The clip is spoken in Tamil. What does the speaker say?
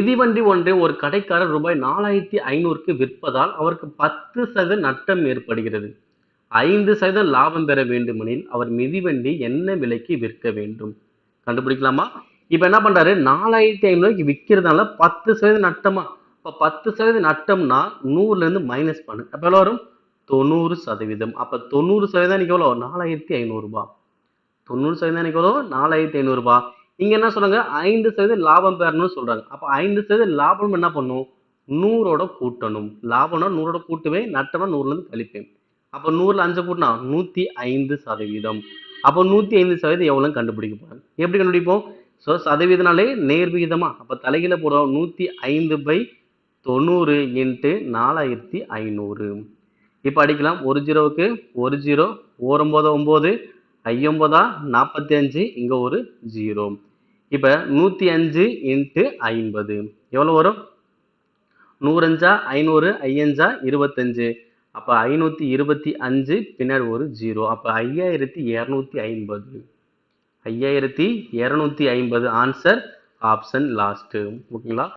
மிதிவண்டி ஒன்றை ஒரு கடைக்காரர் ரூபாய் 4500க்கு விற்பதால் அவருக்கு 10% நட்டம் ஏற்படுகிறது. 5% லாபம் பெற வேண்டுமெனில் அவர் மிதிவண்டி என்ன விலைக்கு விற்க வேண்டும்? கண்டுபிடிக்கலாமா? இப்ப என்ன பண்றாரு? 4500க்கு விற்கிறதுனால 10% நட்டமா? அப்ப 10% நட்டம்னா 100ல இருந்து மைனஸ் பண்ணு. அப்ப எவ்வளவு வரும்? 90%. அப்ப 90% இன்னைக்கு எவ்வளவு? 4500 ரூபாய். 90% இன்னைக்கு எவ்வளவு? 4500 ரூபாய். இங்க என்ன சொல்றாங்க? 5% லாபம் பெறணும்னு சொல்றாங்க. அப்ப 5% லாபம் என்ன பண்ணும்? 100ஓட கூட்டணும். லாபம்னா 100ஓட கூட்டுவேன், நட்டம்னா 100ல இருந்து கழிப்பேன். அப்ப 100ல 5 கூட்டினா 105%. அப்போ 105% எவ்வளவுன்னு கண்டுபிடிக்க போறாங்க. எப்படி கண்டுபிடிப்போம்? சோ சதவீதனாலே நேர் விகிதமா? அப்ப தலைகீழ போடுவோம். 105/90 இன்ட்டு 4500. இப்ப அடிக்கலாம். ஒரு ஜீரோவுக்கு ஒரு ஜீரோ, ஓர் 9 9, ஐ 9 45, இங்க ஒரு ஜீரோ. இப்ப 105 இன்ட்டு 50 எவ்வளவு வரும்? 100 500, 5 25. அப்ப 525, பின்னாடி ஒரு ஜீரோ. அப்ப 5250. 5250 ஆன்சர் ஆப்ஷன் லாஸ்ட். ஓகேங்களா?